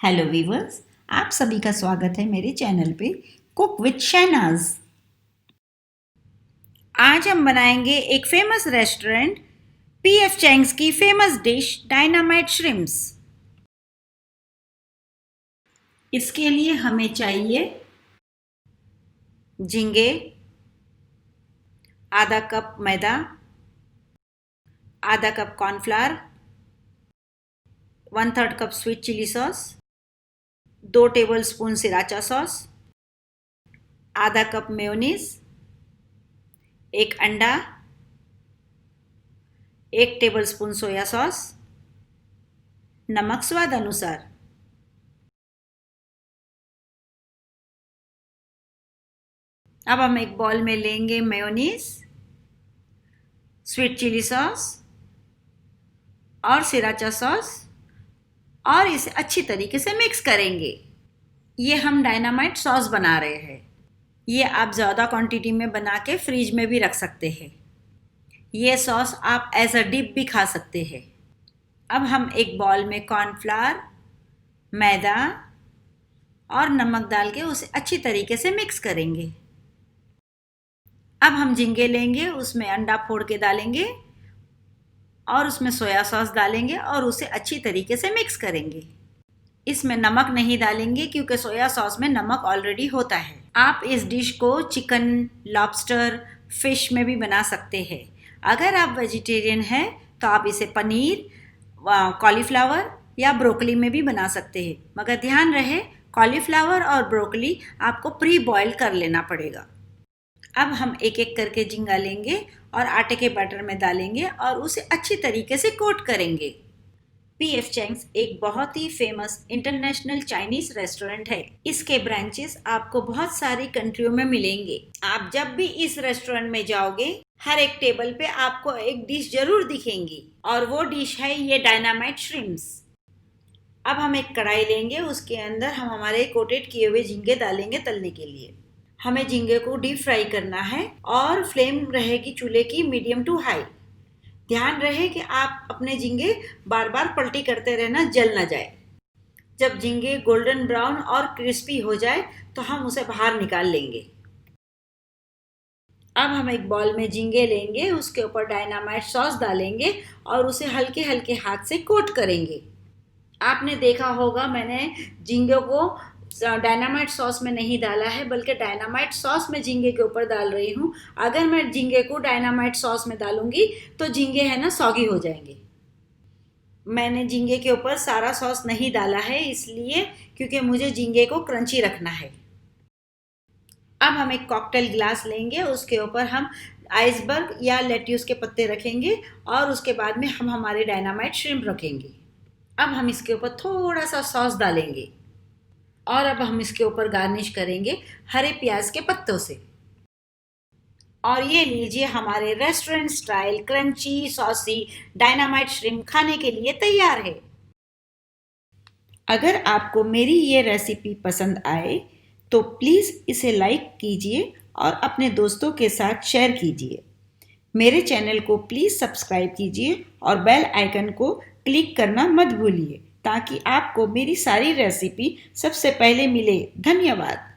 Hello viewers, आप सभी का स्वागत है मेरे चैनल पे कुक विद शहनाज। आज हम बनाएंगे एक फेमस रेस्टोरेंट पीएफ चैंग्स की फेमस डिश डायनामाइट श्रिम्प्स। इसके लिए हमें चाहिए झींगे, आधा कप मैदा, आधा cup cornflour, 1/3 cup sweet chilli sauce, 2 tablespoon sriracha sauce, आधा कप मेयोनीज, 1 अंडा, 1 टेबलस्पून सोया सॉस, नमक स्वाद अनुसार। अब हम एक बॉल में लेंगे मेयोनीज, स्वीट चिली सॉस और सिराचा सॉस और इसे अच्छी तरीके से मिक्स करेंगे। ये हम डायनामाइट सॉस बना रहे हैं। ये आप ज़्यादा क्वांटिटी में बना के फ्रिज में भी रख सकते हैं। ये सॉस आप एज अ डिप भी खा सकते हैं। अब हम एक बॉल में कॉर्नफ्लावर, मैदा और नमक डाल के उसे अच्छी तरीके से मिक्स करेंगे। अब हम झींगे लेंगे, उसमें अंडा फोड़ के डालेंगे और उसमें सोया सॉस डालेंगे और उसे अच्छी तरीके से मिक्स करेंगे। इसमें नमक नहीं डालेंगे क्योंकि सोया सॉस में नमक ऑलरेडी होता है। आप इस डिश को चिकन, लॉबस्टर, फिश में भी बना सकते हैं। अगर आप वेजिटेरियन हैं तो आप इसे पनीर, कॉलीफ्लावर या ब्रोकली में भी बना सकते हैं, मगर ध्यान रहे कॉलीफ्लावर और ब्रोकली आपको प्री बॉयल कर लेना पड़ेगा। अब हम एक एक करके झींगा लेंगे और आटे के बैटर में डालेंगे और उसे अच्छी तरीके से कोट करेंगे। पीएफ चैंग्स एक बहुत ही फेमस इंटरनेशनल चाइनीज रेस्टोरेंट है। इसके ब्रांचेस आपको बहुत सारी कंट्रियों में मिलेंगे। आप जब भी इस रेस्टोरेंट में जाओगे, हर एक टेबल पे आपको एक डिश जरूर दिखेंगी और वो डिश है ये डायनामाइट श्रिम्प्स। अब हम एक कढ़ाई लेंगे, उसके अंदर हम हमारे कोटेड किए हुए झींगे डालेंगे तलने के लिए। हमें झींगे को डीप फ्राई करना है और फ्लेम रहेगी चूल्हे की मीडियम टू हाई। ध्यान रहे कि आप अपने झींगे बार बार पलटी करते रहना, जल ना जाए। जब झींगे गोल्डन ब्राउन और क्रिस्पी हो जाए तो हम उसे बाहर निकाल लेंगे। अब हम एक बॉल में झींगे लेंगे, उसके ऊपर डायनामाइट सॉस डालेंगे और उसे हल्के हल्के हाथ से कोट करेंगे। आपने देखा होगा मैंने झींगे को डायनामाइट सॉस में नहीं डाला है, बल्कि डायनामाइट सॉस में झींगे के ऊपर डाल रही हूँ। अगर मैं झींगे को डायनामाइट सॉस में डालूंगी तो झींगे है ना सॉगी हो जाएंगे। मैंने झींगे के ऊपर सारा सॉस नहीं डाला है, इसलिए क्योंकि मुझे झींगे को क्रंची रखना है। अब हम एक कॉकटेल ग्लास लेंगे, उसके ऊपर हम आइसबर्ग या लेट्यूस के पत्ते रखेंगे और उसके बाद में हम हमारे डायनामाइट श्रिम्प रखेंगे। अब हम इसके ऊपर थोड़ा सा सॉस डालेंगे और अब हम इसके ऊपर गार्निश करेंगे हरे प्याज के पत्तों से। और ये लीजिए, हमारे restaurant style crunchy saucy dynamite shrimp खाने के लिए तैयार है। अगर आपको मेरी ये रेसिपी पसंद आए तो प्लीज़ इसे लाइक कीजिए और अपने दोस्तों के साथ शेयर कीजिए। मेरे चैनल को प्लीज़ सब्सक्राइब कीजिए और बेल आइकन को क्लिक करना मत भूलिए ताकि आपको मेरी सारी रेसिपी सबसे पहले मिले। धन्यवाद।